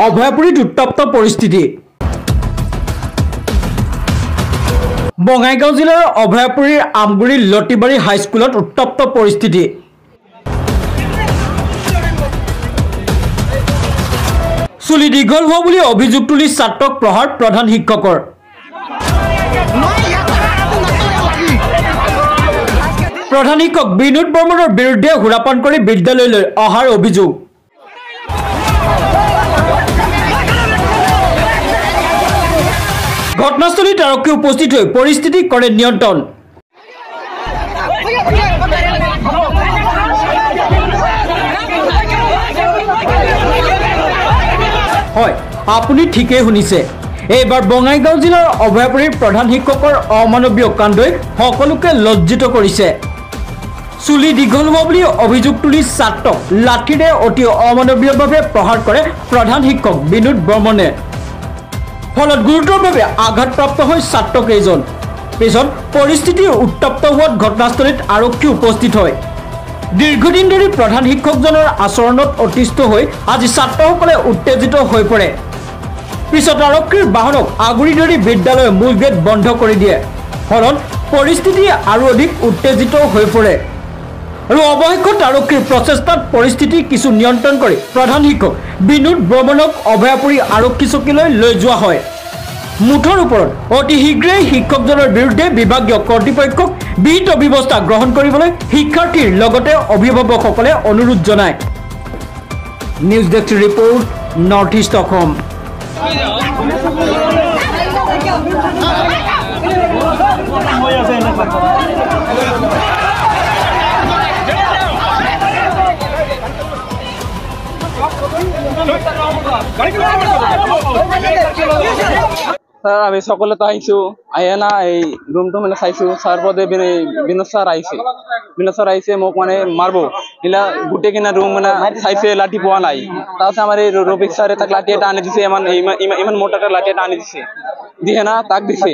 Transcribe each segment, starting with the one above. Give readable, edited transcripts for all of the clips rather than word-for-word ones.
অভয়াপুৰীত উত্তপ্ত পৰিস্থিতি। বঙাইগাঁও জিলাৰ অভয়াপুৰীৰ আমগুৰি লতিবাৰী হাইস্কুলত উত্তপ্ত পৰিস্থিতি। চুলি দীঘল হোৱা বুলি অভিযোগ তুলি ছাত্ৰক প্ৰহাৰ প্ৰধান শিক্ষকৰ। প্ৰধান শিক্ষক বিনোদ বৰ্মনৰ বিৰুদ্ধে সুৰাপান কৰি বিদ্যালয়লৈ অহাৰ অভিযোগ। ঘটনাস্থলীত আৰক্ষী উপস্থিত হৈ পৰিস্থিতি কৰে নিয়ন্ত্ৰণ। হয়, আপুনি ঠিকেই শুনিছে। এইবাৰ বঙাইগাঁও জিলাৰ অভয়াপুৰীৰ প্ৰধান শিক্ষকৰ অমানৱীয় কাণ্ডই সকলোকে লজ্জিত কৰিছে। চুলি দীঘল হোৱা বুলি অভিযোগ তুলি ছাত্ৰক লাঠিৰে অতি অমানৱীয়ভাৱে প্ৰহাৰ কৰে প্ৰধান শিক্ষক বিনোদ বৰ্মনে। ফলত গুৰুতৰভাৱে আঘাতপ্ৰাপ্ত হয় ছাত্ৰকেইজন। পিছত পৰিস্থিতি উত্তপ্ত হোৱাত ঘটনাস্থলীত আৰক্ষী উপস্থিত হয়। দীৰ্ঘদিন ধৰি প্ৰধান শিক্ষকজনৰ আচৰণত অতিষ্ঠ হৈ আজি ছাত্ৰসকলে উত্তেজিত হৈ পৰে। পিছত আৰক্ষীৰ বাহনক আগুৰি ধৰি বিদ্যালয়ৰ মূল গেট বন্ধ কৰি দিয়ে। ফলত পৰিস্থিতি আৰু অধিক উত্তেজিত হৈ পৰে আৰু অৱশেষত আৰক্ষীৰ প্ৰচেষ্টাত পৰিস্থিতি কিছু নিয়ন্ত্ৰণ কৰি প্ৰধান শিক্ষক বিনোদ বৰ্মনক অভয়াপুৰী আৰক্ষী চকীলৈ লৈ যোৱা হয়। মুঠৰ ওপৰত অতি শীঘ্ৰেই শিক্ষকজনৰ বিৰুদ্ধে বিভাগীয় কৰ্তৃপক্ষক বিহিত ব্যৱস্থা গ্ৰহণ কৰিবলৈ শিক্ষাৰ্থীৰ লগতে অভিভাৱকসকলে অনুৰোধ জনায়। News desk report, north east Assam. Sir আমি সকলে তো আইসু আইয়া না এই রুমটো মানে চাইছো স্যার পদে বিনোদ স্যার আইছে মোক মানে মারবো ইলা গোটে কিনা রুম মানে চাইছে লাঠি পোৱা নাই। তাতে আমার এই রবিক স্যারে তাক লাঠি এটা আনি দিছে, ইমান মোটা একটা লাঠি এটা আনি দিছে, দিয়ে না তাক দিছে।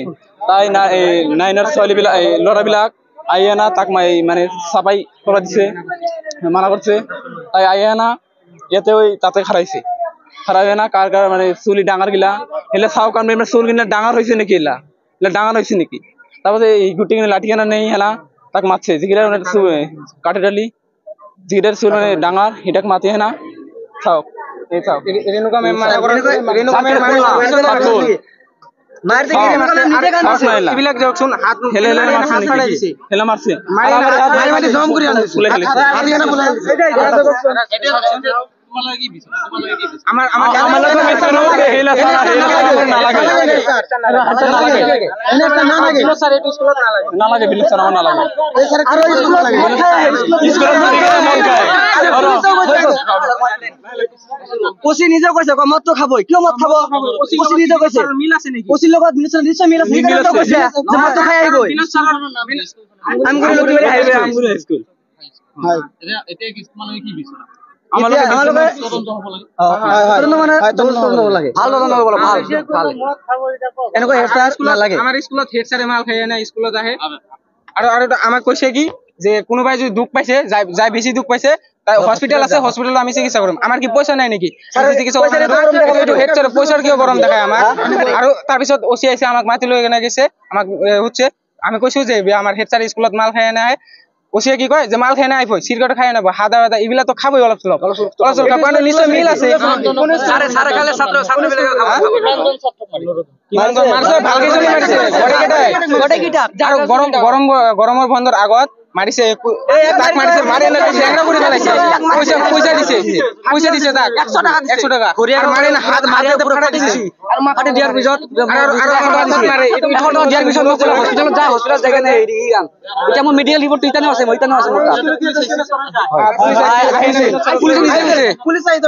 তাই না এই নাইনের ছোৱালীবিলাক ল'ৰাবিলাক আইয়া না তাক মানে চাপাই কৰা দিছে, মানা কৰছে। তাই আইয়া না ইয়াতে ওই তাতে খাৰাইছে না কাৰ মানে চুলি ডাঙৰ গিলা এলে চাও কাৰণ চুল কিনা ডাঙৰ হৈছে নেকি, এলা ডাঙৰ হৈছে নেকি। তারপরে এই গুটি কিনা লাঠি কেনা নেই হেলা তাক মারছে, যেগুলা কাঠে ডালি যেটার চুল মানে ডাঙৰ এটাক মাতি হেনা চাও এই চাও রেণুকা ম্যাম পচি নিজে কৈছে মদটো খাবই, কিয় মদ খাব? পচি নিজে কৈছে পচিৰ লগত নিশ্চয় মিল আছে, মদটো খাই আহিবই। আমাক কৈছে কি যে কোনোবাই যদি দুখ পাইছে, যাই বেছি দুখ পাইছে হসপিটাল আছে, হসপিটালত আমি চিকিৎসা কৰিম। আমাৰ কি পইচা নাই নেকি? পইচাৰ কিয় গৰম দেখায় আমাক? আৰু তাৰপিছত অচি আহিছে, আমাক মাতি লৈ কেনে গৈছে, আমাক সুধছে। আমি কৈছো যে আমাৰ হেড ছাৰ স্কুলত মাল খাই নাই। ওচিয়ে কি কয় যে মাল খাই নাই, চিগাৰেট খাই নাব, হাদা বাদা এইবিলাক তো খাবই অলপ চলপ নিশ্চয় মিল আছে। গৰমৰ বন্ধৰ আগত মাৰিছে, মাৰি পইচা দিছে তাক 100 টাকা মাৰি হাত মাৰি দিয়াৰ পিছত হস্পিটালত যা, হস্পিটাল জেগা নাই। এতিয়া মোৰ মেডিকেল ৰিপৰ্ট ইতানো আছে,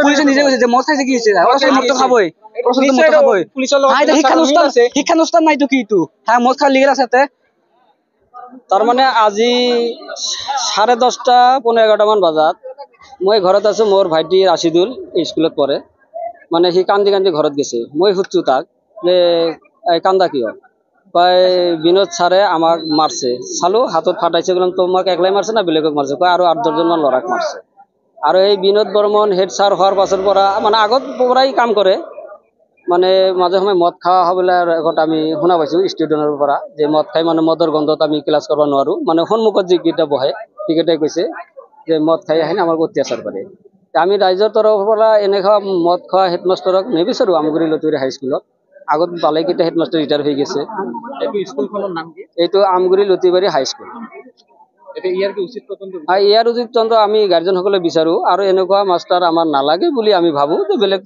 পুলিচে নিজে কৈছে যে মদ খাইছে, কি হৈছে মদটো খাবই, শিক্ষানুষ্ঠান নাইতো কিটো মদ খাই লিগেল আছে। তাৰমানে আজি 10:30 পৌনে 11 মান বজাত মই ঘৰত আছো, মোৰ ভাইটি ৰাছিদুল স্কুলত পঢ়ে, মানে সি কান্দি ঘৰত গৈছে। মই সুধছো তাক যে কান্দা কিয়? কয় বিনোদ ছাৰে আমাক মাৰছে, চালো হাতত ফাটাইছে, বললাম তোমাক একলাই মাৰছে না বেলেগক মাৰছে? কয় আৰু 8-10 জন মান লৰাক মাৰছে। আৰু এই বিনোদ বৰ্মন হেড ছাৰ হোৱাৰ পাছৰ পৰা মানে আগত পৰাই কাম কৰে মানে মাজে সময়ে মদ খোৱা হ'বলৈ আগত আমি শুনা পাইছোঁ ষ্টুডেণ্টৰ পৰা যে মদ খাই মানে মদৰ গন্ধত আমি ক্লাছ কৰিব নোৱাৰোঁ মানে সন্মুখত যিকেইটা বহে সেইকেইটাই কৈছে যে মদ খাই আহি আমাক অত্যাচাৰ কৰে আমি ৰাইজৰ তৰফৰ পৰা এনেকুৱা মদ খোৱা হেডমাষ্টাৰক নিবিচাৰোঁ আমগুৰি লতিবাৰী হাইস্কুলত আগত ভালেকেইটা হেডমাষ্টাৰ ৰিটায়াৰ হৈ গৈছে এইটো আমগুৰি লতিবাৰী হাইস্কুল ইয়াৰ উচিত তদন্ত আমি গাৰ্জেনসকলে বিচাৰোঁ আৰু এনেকুৱা মাষ্টাৰ আমাৰ নালাগে বুলি আমি ভাবোঁ যে বেলেগ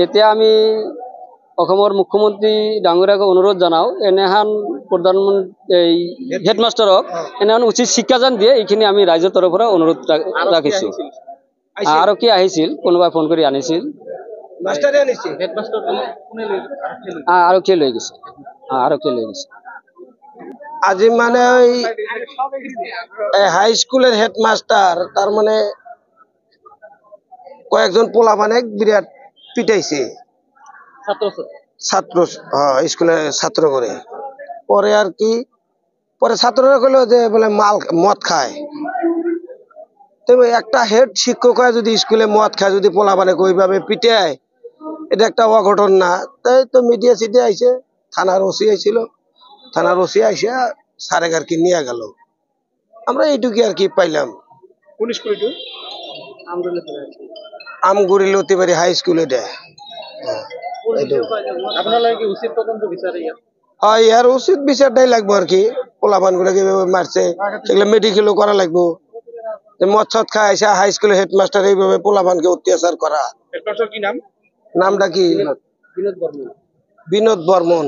এতিয়া আমি অসমৰ মুখ্যমন্ত্ৰী ডাঙৰীয়াক অনুৰোধ জনাওঁ এনেহান প্ৰধানমন্ত্ৰী হেডমাষ্টাৰক এনেহান উচিত শিক্ষা যেন দিয়ে এইখিনি আমি ৰাইজৰ তৰফৰ পৰা অনুৰোধ ৰাখিছোঁ আৰু কি আহিছিল কোনোবাই ফোন কৰি আনিছিল আৰক্ষীয়ে লৈ গৈছে আৰক্ষীয়ে লৈ গৈছে আজি মানে ওই হাই স্কুলের হেডমাস্টার তার মানে কয়েকজন পোলা মানে বিরাট পিটাইছে ছাত্র স্কুলের ছাত্র করে পরে আর কি পরে ছাত্ররা কইলো যে বলে মদ খায় তবে একটা হেড শিক্ষক যদি স্কুলে মদ খায় যদি পোলা মানে ওইভাবে পিটায় এটা একটা অঘটন না তাই তো মিডিয়া সিটে আইছে থানার ওসি আইছিল থানার ওসি আইসা সারেক আর কি নিয়ে গেল আমরা এইটুকু আর কি পাইলাম আমগুরি লতিবাড়ি হাই স্কুলে দেয় ইয়ার উচিত বিচারটাই লাগবো আর কি পোলাপান গুলো কিভাবে মারছে সেগুলো মেডিকেলও করা লাগবো মদ সদ খায় আইসা হাই স্কুলের হেডমাস্টার এইভাবে পোলাপানকে অত্যাচার করা নামটা কি বিনোদ বর্মন